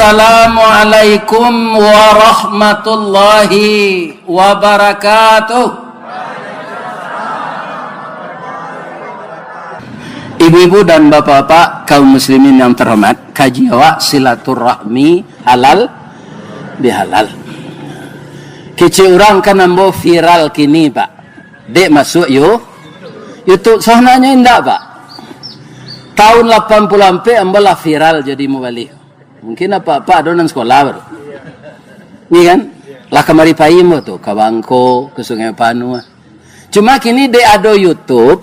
Assalamualaikum warahmatullahi wabarakatuh. Ibu-ibu dan bapak-bapak kaum muslimin yang terhormat, kaji awak silaturahmi halal bihalal. Kecil orang kan ambo viral kini pak. Dek masuk YouTube sebenarnya indah pak. Tahun 80 sampai ambo lah viral jadi mubalik. Mungkin apa-apa adonan sekolah baru. Ini kan? Lah kemari payim tuh ke Bangko, ke Sungai Panu. Cuma kini dek ado YouTube.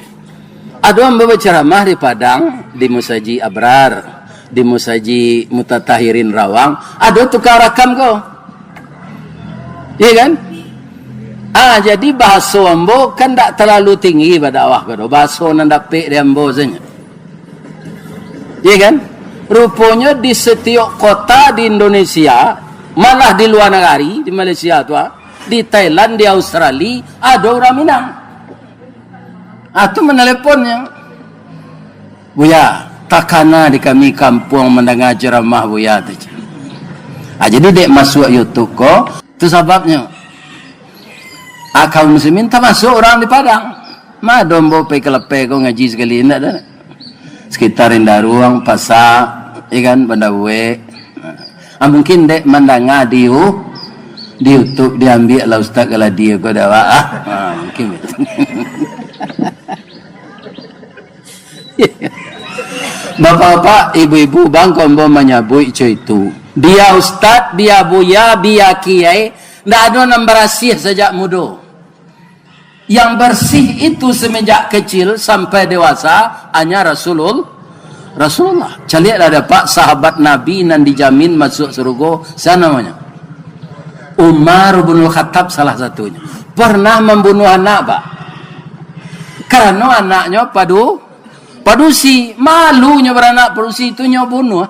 Ada yang berceramah di Padang, di Musaji Abrar, di Musaji Mutatahirin Rawang. Ada tukar rakam kau, iya kan? Jadi bahasa ambo kan tak terlalu tinggi pada awak kau. Bahasa nanda pe di ambo saja, iya kan? Rupanya di setiap kota di Indonesia, malah di luar negara, di Malaysia tuh, di Thailand, di Australia, ada orang Minang. Itu meneleponnya, Buya, takana di kami kampung mendengar ceramah Buya. Jadi dek masuk YouTube kok, itu sebabnya. Kaum muslimin tak masuk orang di Padang. Dombo pe kelepe kok ngaji sekali indah dah. Sekitar indah ruang pasar, ikan benda buwe. Mungkin dek mendengar di YouTube diambil lah ustaz kalau dia kau dah mungkin. Bapak-bapak, ibu-ibu, bang kombo menyebut itu. Dia ustaz, dia buya, dia kiai, tidak ada yang bersih sejak muda. Yang bersih itu semenjak kecil sampai dewasa hanya Rasulullah. Calik ada pak sahabat Nabi yang dijamin masuk surga. Siapa namanya? Umar bin Khattab salah satunya. Pernah membunuh anak pak. Karena anaknya padusi, malunya beranak padusi itu bunuh.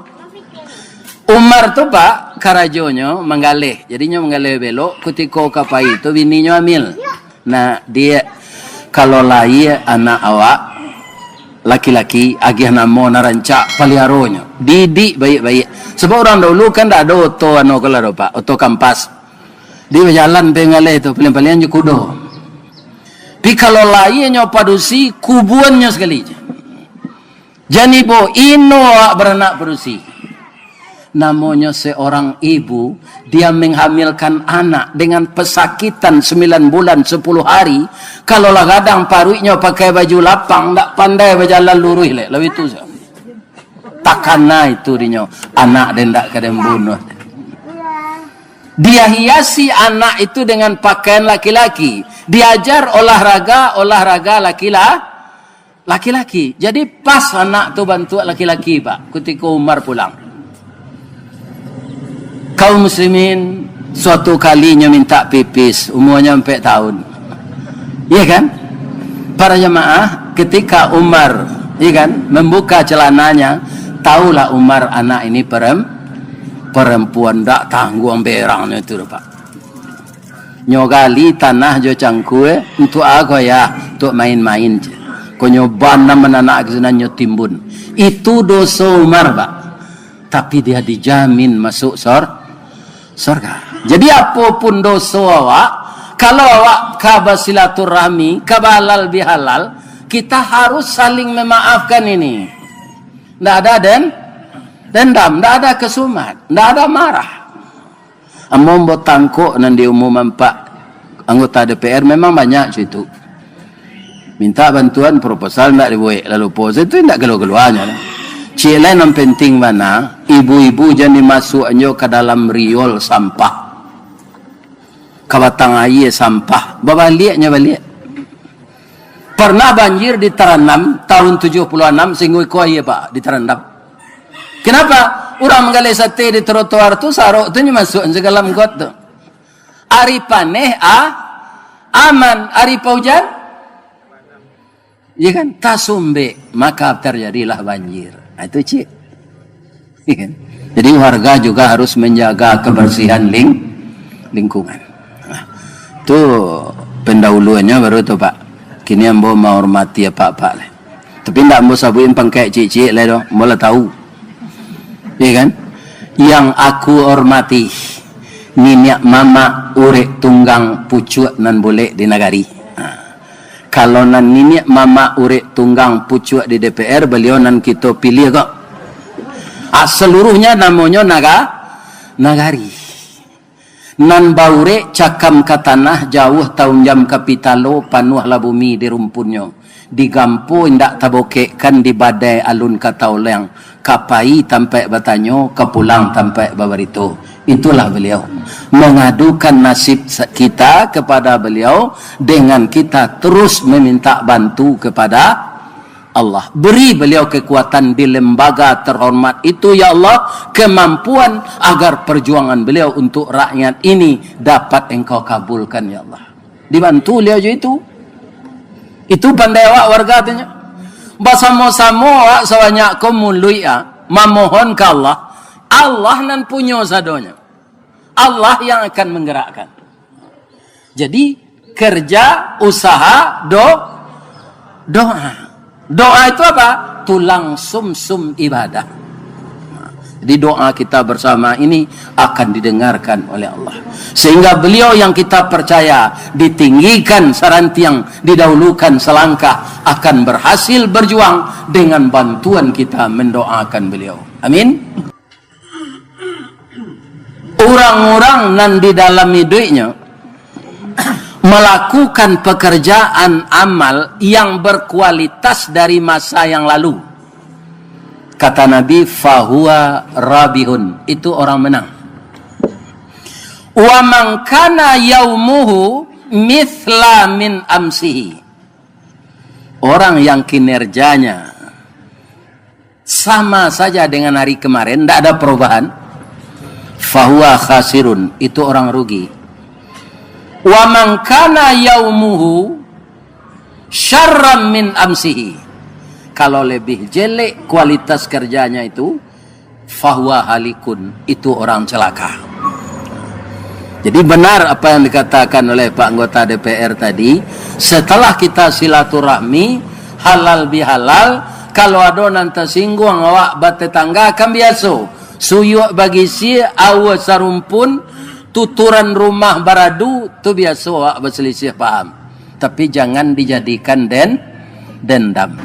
Umar tu pak karajonya menggalih, jadinya menggalih belok. Ketika kapai itu bininya hamil. Nah dia kalau lahir anak awak laki-laki agih namo narancak paliharonya, didik baik-baik. Sebab orang dulu kan tak ada oto kalau pak, oto kampas. Dia berjalan pengalih itu paling-paling kudo. Tapi kalau lahirnya padusi kubuannya sekali. Jadi bo ino beranak padusi. Namanya seorang ibu, dia menghamilkan anak dengan pesakitan 9 bulan 10 hari. Kalau lah kadang paruiknya pakai baju lapang, tak pandai berjalan lurus le. Lalu itu takana itu dinyo anak dan tak kadang bunuh. Dia hiasi anak itu dengan pakaian laki-laki. Diajar olahraga laki-laki. Jadi pas anak tu bantu laki-laki pak. Ketika Umar pulang. Kaum muslimin suatu kalinya minta pipis. Umurnya 4 tahun. Iya kan? Para jemaah ketika Umar membuka celananya. Tahulah Umar anak ini perempuan tak tanggung berangnya itu pak. Nyogali tanah jo cangkue untuk aku ya untuk main-main je. Ko nyoban menanak kesenannya timbun. Itu dosa Umar pak. Tapi dia dijamin masuk surga. Jadi apapun dosa awak, kalau awak kabar silaturahmi, kabalal bihalal, kita harus saling memaafkan ini. Tidak ada dendam, tidak ada kesumat, tidak ada marah. Ambo tangkuk nan diumumkan pak anggota DPR memang banyak situ. Minta bantuan proposal tidak dibuat lalu pose itu tidak gelo-geloannya. Cile yang penting mana ibu-ibu jangan dimasuknya ke dalam riol sampah. Kabatang air sampah. Balik. Pernah banjir di Terenam tahun 76 singgung koi pak di Terenam. Kenapa? Orang menggali sate di trotoar tu sarok tu masuk segala got tu. Ari paneh aman, ari hujan ya kan tasumbe maka terjadilah banjir. Itu cik. Ya kan? Jadi warga juga harus menjaga kebersihan lingkungan. Itu pendahuluannya baru tu pak. Kini ambo menghormati apa-apa lah. Tapi ndak ambo sabuin pangkai cik-cik lah doh, mula tahu. Iya kan? Yang aku hormati, niniak mama urek tunggang pucuk nan boleh di negari. Kalau nan niniak mama urek tunggang pucuk di DPR, beliau nan kita pilih kok. Seluruhnya namanya nagari. Nan baure cakam ke tanah jauh tahun jam kapitalo panuhlah bumi di rumpunnya. Digampu indak tabokek kan di badai alun katauleng kapai tampai batanyo kepulang tampai babarito. Itulah beliau mengadukan nasib kita kepada beliau dengan kita terus meminta bantu kepada Allah. Beri beliau kekuatan di lembaga terhormat itu ya Allah, kemampuan agar perjuangan beliau untuk rakyat ini dapat engkau kabulkan ya Allah. Dibantu beliau itu pandai awak warga tanya. Basamo-samo awak sebanyak kumului memohon ke Allah. Allah nan punya sadonya. Allah yang akan menggerakkan. Jadi kerja, usaha, doa. Doa itu apa? Tulang sumsum ibadah. Jadi doa kita bersama ini akan didengarkan oleh Allah. Sehingga beliau yang kita percaya ditinggikan sarantiang, didahulukan selangkah, akan berhasil berjuang dengan bantuan kita mendoakan beliau. Amin. Orang-orang nan di dalam hidupnya melakukan pekerjaan amal yang berkualitas dari masa yang lalu. Kata Nabi, fahuwa rabihun, itu orang menang. Wa man kana yaumuhu mithla min amsihi, orang yang kinerjanya sama saja dengan hari kemarin, tidak ada perubahan, fahuwa khasirun, itu orang rugi. Wa man kana yaumuhu syarram min amsihi, kalau lebih jelek kualitas kerjanya itu, fahuwa halikun, itu orang celaka. Jadi benar apa yang dikatakan oleh Pak anggota DPR tadi, setelah kita silaturahmi halal bihalal, kalau ada nanti singgung awak bertetangga kan biasa, suyuk bagi si awa sarumpun, tuturan rumah baradu, tu biasa awak berselisih paham. Tapi jangan dijadikan dendam.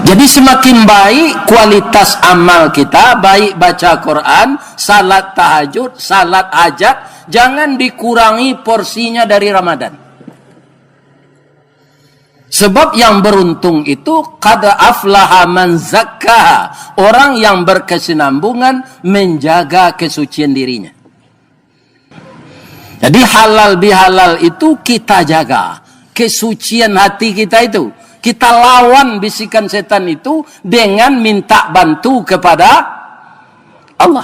Jadi semakin baik kualitas amal kita, baik baca Quran, salat tahajud, salat hajat, jangan dikurangi porsinya dari Ramadan. Sebab yang beruntung itu qad aflaha man zakkaha, orang yang berkesinambungan menjaga kesucian dirinya. Jadi halal bihalal itu kita jaga, kesucian hati kita itu. Kita lawan bisikan setan itu dengan minta bantu kepada Allah.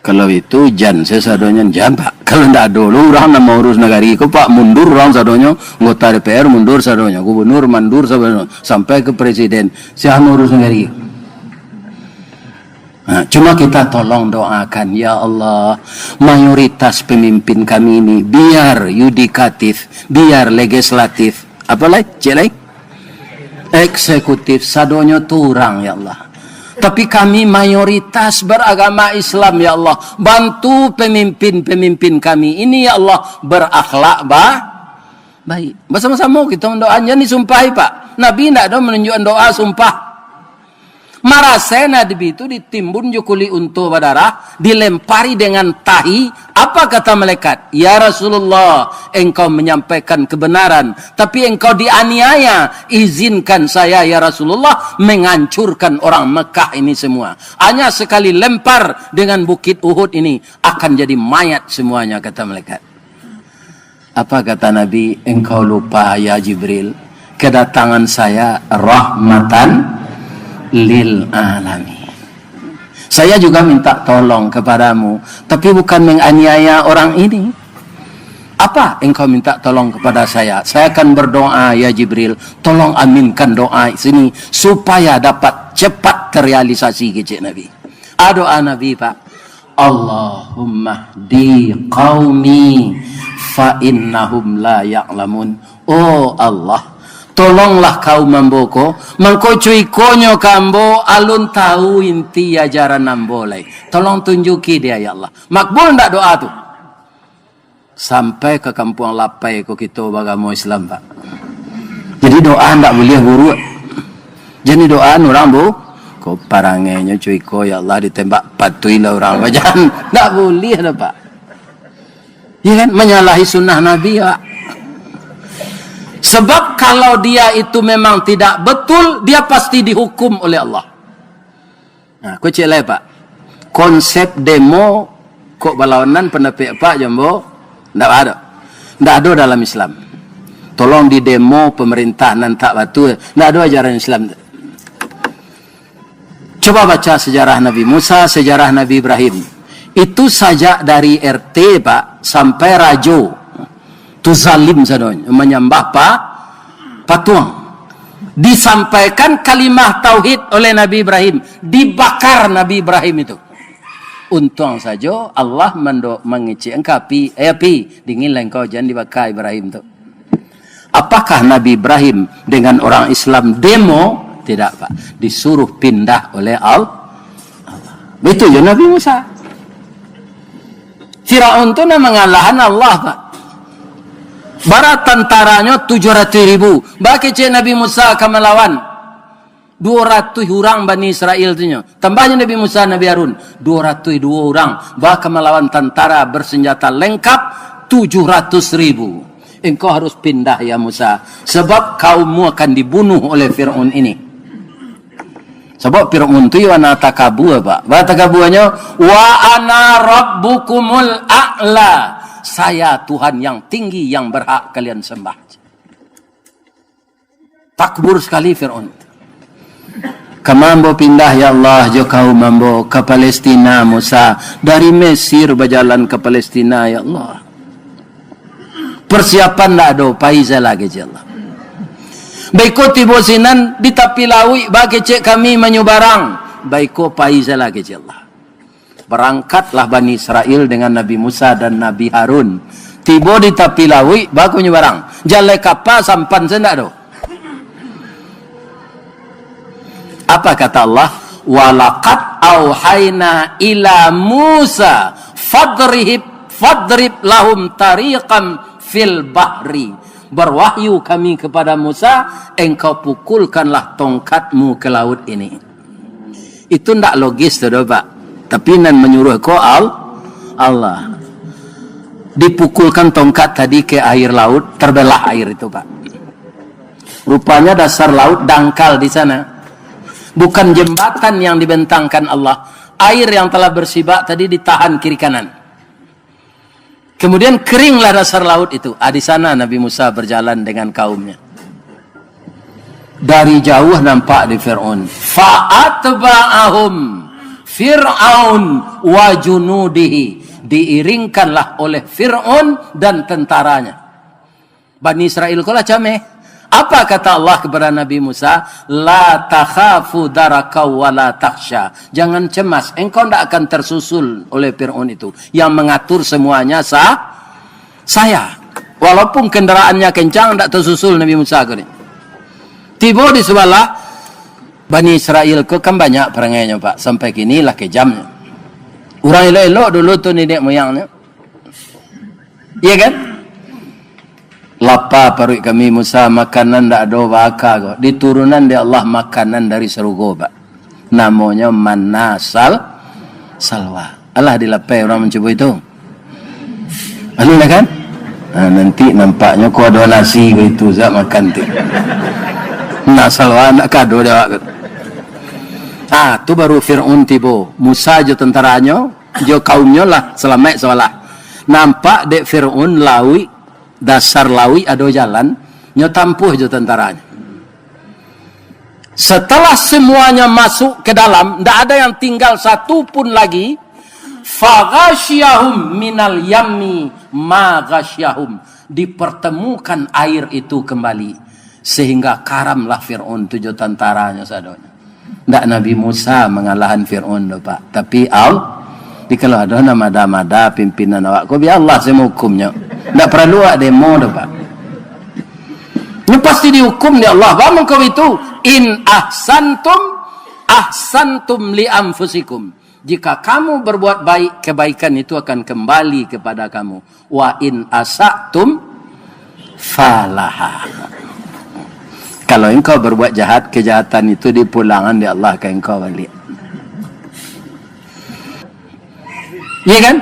Kalau itu jan sesadonya jambak. Kalau tidak dulu orang nak urus negari ko Pak mundur orang sadonya, anggota DPR mundur sadonya, gubernur mundur sadonya, sampai ke presiden. Siapa urus negari? Nah, cuma kita tolong doakan, ya Allah, mayoritas pemimpin kami ini biar yudikatif, biar legislatif, apalagi eksekutif, sadonya turang ya Allah. Tapi kami mayoritas beragama Islam ya Allah. Bantu pemimpin-pemimpin kami ini ya Allah berakhlak baik. Bersama-sama kita mendoanya ni sumpahi Pak. Nabi tidak ada menunjukkan doa sumpah. Marasena itu ditimbun jukuli untu badarah, dilempari dengan tahi. Apa kata malaikat? Ya Rasulullah, engkau menyampaikan kebenaran, tapi engkau dianiaya. Izinkan saya ya Rasulullah menghancurkan orang Mekah ini semua. Hanya sekali lempar dengan bukit Uhud ini akan jadi mayat semuanya, kata malaikat. Apa kata Nabi? Engkau lupa ya Jibril, kedatangan saya rahmatan lil alami. Saya juga minta tolong kepadamu, tapi bukan menganiaya orang ini. Apa engkau minta tolong kepada saya? Saya akan berdoa ya Jibril, tolong aminkan doa sini supaya dapat cepat terrealisasi, kecik Nabi. Doa Nabi Pak, Allahumma di qaumi fa innahum la ya'lamun. Oh Allah, tolonglah kaum mamboko, mengkocui konyo kambo, alun tahu inti ajaran nambolai. Tolong tunjuki dia ya Allah. Makbul ndak doa tu? Sampai ke kampung Lapai ko kita bagamo Islam Pak. Jadi doa ndak boleh buru. Jadi doa orang bu, ko parangenya cuy ko ya Allah ditembak patui lah orang bajan. Ndak boleh dah Pak. Ya kan menyalahi sunnah Nabi ya. Sebab kalau dia itu memang tidak betul, dia pasti dihukum oleh Allah. Nah, aku cek lah Pak. Konsep demo kok berlawanan pendapat Pak Jombo, tidak ada. Tidak ada dalam Islam. Tolong di demo pemerintah nan tak batu, tidak ada ajaran Islam. Coba baca sejarah Nabi Musa, sejarah Nabi Ibrahim. Itu saja dari RT Pak sampai rajo. Tu zalim sadonya menyembah patung. Disampaikan kalimah tauhid oleh Nabi Ibrahim, dibakar Nabi Ibrahim itu. Untung saja Allah mengecek api dingin engkau jangan dibakar Ibrahim itu. Apakah Nabi Ibrahim dengan orang Islam demo? Tidak Pak, disuruh pindah oleh Allah. Itu ya Nabi Musa. Firaun itu mengalahan Allah Pak. Barat tentaranya 700.000. Bagi cik Nabi Musa akan melawan 200 orang Bani Israel tu. Tambahnya Nabi Musa, Nabi Harun 202 orang. Bahkan melawan tentara bersenjata lengkap 700.000. Engkau harus pindah ya Musa. Sebab kaummu akan dibunuh oleh Fir'aun ini. Sebab Fir'aun itu wana takabur Pak. Bahasa takaburnya wa ana rabbukumul a'la. Saya Tuhan yang tinggi yang berhak kalian sembah. Takbur sekali Fir'aun. Kamambo pindah ya Allah jo kaum mambo ke Palestina Musa. Dari Mesir berjalan ke Palestina ya Allah. Persiapan tak ada paiza lagi ya Allah. Baiko tibo sinan di tapi lawi bagi cek kami menyubarang. Baiko paiza lagi ya Allah. Berangkatlah Bani Israel dengan Nabi Musa dan Nabi Harun. Tiba di tepi lawi, bakunya barang. Jalai kapal sampan sendak do. Apa kata Allah? Walaqad auhayna ila Musa fadrib lahum tariqan fil bahri. Berwahyu kami kepada Musa, engkau pukulkanlah tongkatmu ke laut ini. Itu ndak logis tu Pak. Tapi nan menyuruh kau Allah. Dipukulkan tongkat tadi ke air laut, terbelah air itu Pak. Rupanya dasar laut dangkal di sana. Bukan jembatan yang dibentangkan Allah. Air yang telah bersibak tadi ditahan kiri kanan. Kemudian keringlah dasar laut itu. Di sana Nabi Musa berjalan dengan kaumnya. Dari jauh nampak di Fir'aun. Fa'atba'ahum Fir'aun wa junudihi. Diiringkanlah oleh Fir'aun dan tentaranya. Bani Israel kolah cameh. Apa kata Allah kepada Nabi Musa? La takhafu darakau wa la takhsha. Jangan cemas, engkau tidak akan tersusul oleh Fir'aun itu. Yang mengatur semuanya saya. Walaupun kendaraannya kencang, tidak tersusul Nabi Musa. Tiba di sebelah Bani Israel ko kan banyak perangainya Pak. Sampai kini lah kejamnya. Orang elok-elok dulu tu nenek moyangnya. Iya kan? Lapar perut kami Musa, makanan tak ada baka ko. Di turunan dia Allah makanan dari surga Pak. Namanya manna salwa. Allah dilapai orang mencoba itu. Lalu kan? Nanti nampaknya kau ada nasi itu zat makan tu. Nak salwa nak kado dah. Tu baru Fir'aun tiba. Musa jo tentaranya, jo kaumnya lah selamat seolah. Nampak dek Fir'aun lawi, dasar lawi ada jalan, nyo tampuh jo tentaranya. Setelah semuanya masuk ke dalam, tidak ada yang tinggal satu pun lagi. Faghashiyahum minal yammi ma ghasyahum. Dipertemukan air itu kembali. Sehingga karamlah Fir'aun tujuh tentaranya sadonya. Tidak Nabi Musa mengalahan Fir'aun Pak. Tapi kalau ada nama pimpinan awak. Kau biar Allah saya hukumnya. Tidak perlu ada demo Pak. Ini pasti dihukum di Allah. Apa kau itu? In ahsantum li anfusikum. Jika kamu berbuat baik, kebaikan itu akan kembali kepada kamu. Wa in asatum falaha. Kalau engkau berbuat jahat, kejahatan itu dipulangan di Allah ke engkau balik. Iya kan?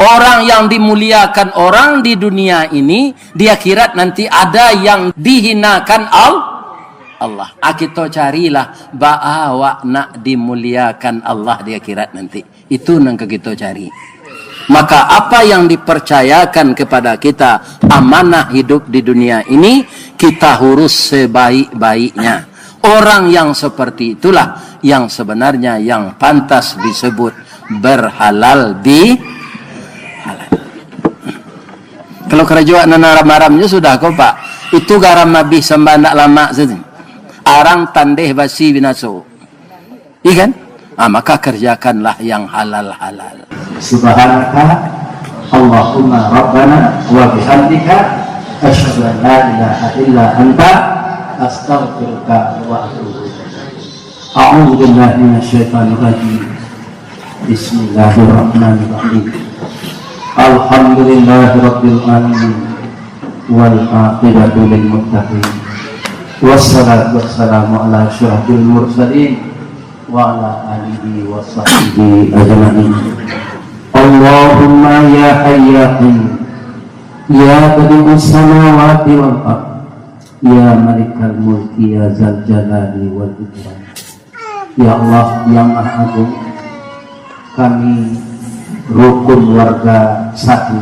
Orang yang dimuliakan orang di dunia ini, di akhirat nanti ada yang dihinakan Allah. Kita carilah ba'awa nak dimuliakan Allah di akhirat nanti. Itu yang kita cari. Maka apa yang dipercayakan kepada kita, amanah hidup di dunia ini, kita urus sebaik-baiknya. Orang yang seperti itulah yang sebenarnya yang pantas disebut berhalal bi halal. Kalau kerajaan maramnya sudah kau pak, itu garam mabih sembah nak lama saja. Arang tandeh basi binaso. Ikan? Maka kerjakanlah yang halal-halal. Subhanaka Allahumma Rabbana wa bihamdika asyhadu an la ilaha illa anta astaghfiruka wa atubu ilaik. A'udzu billahi minasyaitonir rajim. Bismillahirrahmanirrahim. Alhamdulillahirabbil alamin wal aqibatu lil muttaqin. Wassalatu wassalamu ala asyrafil mursalin wa ala alihi wa sahbihi ajma'in. Allahumma ya hayyun ya badi'us samawati wal ardh ya malikal mulki ya zal jalali wal ikram. Ya Allah yang Maha Agung, kami rukun warga satu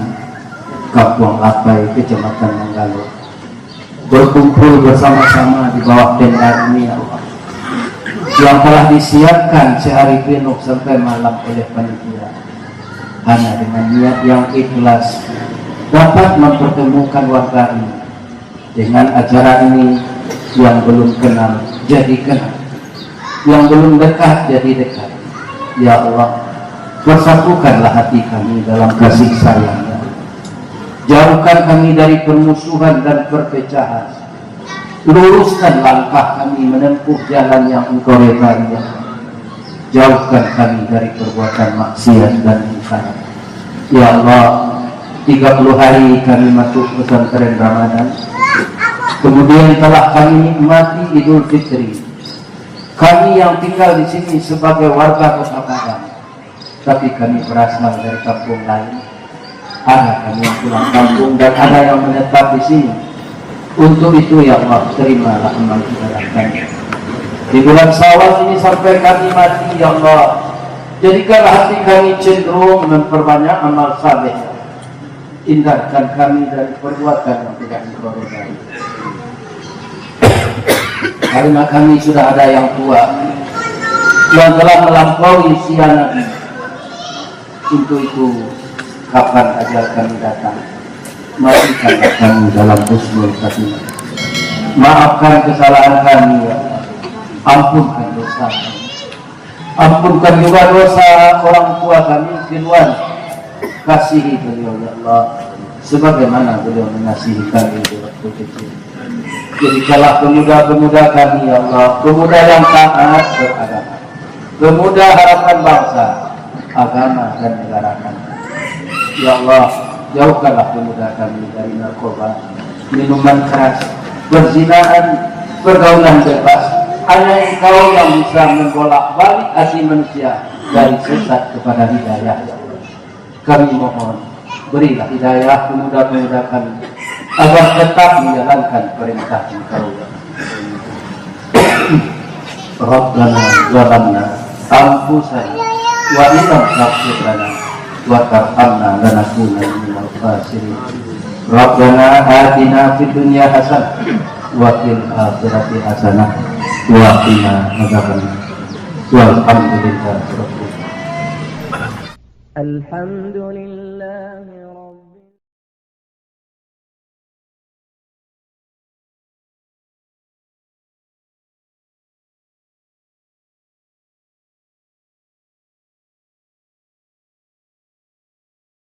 Kampung Apai, Kecamatan Manggalo, berkumpul bersama-sama di bawah tenda ini, ya Allah, yang telah disiapkan sehari penuh sampai malam oleh panitia. Hanya dengan niat yang ikhlas dapat mempertemukan warga ini. Dengan acara ini, yang belum kenal jadi kenal, yang belum dekat jadi dekat. Ya Allah, persatukanlah hati kami dalam kasih sayang. Jauhkan kami dari permusuhan dan perpecahan. Luruskan langkah kami menempuh jalan yang Engkau ridhai. Jauhkan kami dari perbuatan maksiat dan munkar. Ya Allah, 30 hari kami masuk pesantren Ramadan. Kemudian telah kami nikmati Idul Fitri. Kami yang tinggal di sini sebagai warga Kota Padang, tapi kami berasal dari kampung lain. Ada kami yang pulang kampung dan ada yang menetap di sini. Untuk itu ya Allah, terimalah amal ibadah kami. Di bulan Syawal ini sampai kami mati ya Allah, jadikanlah hati kami cenderung memperbanyak amal saleh. Hindarkan kami dari perbuatan yang tidak Engkau ridhai. Karena kami sudah ada yang tua yang telah melampaui usia Nabi. Untuk itu, kapan ajal kami datang, mari kami dalam husnul khatimah. Maafkan kesalahan kami ya Allah. Ampunkan dosa kami. Ampunkan juga dosa orang tua kami Ridwan. Kasihi beliau ya Allah, sebagaimana beliau mengasihi kami di waktu kecil. Jadikanlah pemuda-pemuda kami ya Allah, pemuda yang taat beragama, pemuda harapan bangsa, agama dan negara kami. Ya Allah, jauhkanlah pemuda kami dari narkoba, minuman keras, perzinahan, pergaulan bebas. Hanya Engkau yang bisa membolak balik hati manusia dari sesat kepada hidayah ya Allah. Kami mohon, berilah hidayah pemuda-pemuda kami agar tetap menjalankan perintah Engkau. Rabbana zalamna anfusana wa illam taghfir lana wa tarhamna lanakunanna minal khasirin. Rabbana atina fid dunya hasanah wa fil akhirati hasanah wa qina adzabannar. Walhamdulillahi rabbil alamin. Alhamdulillahi rabbil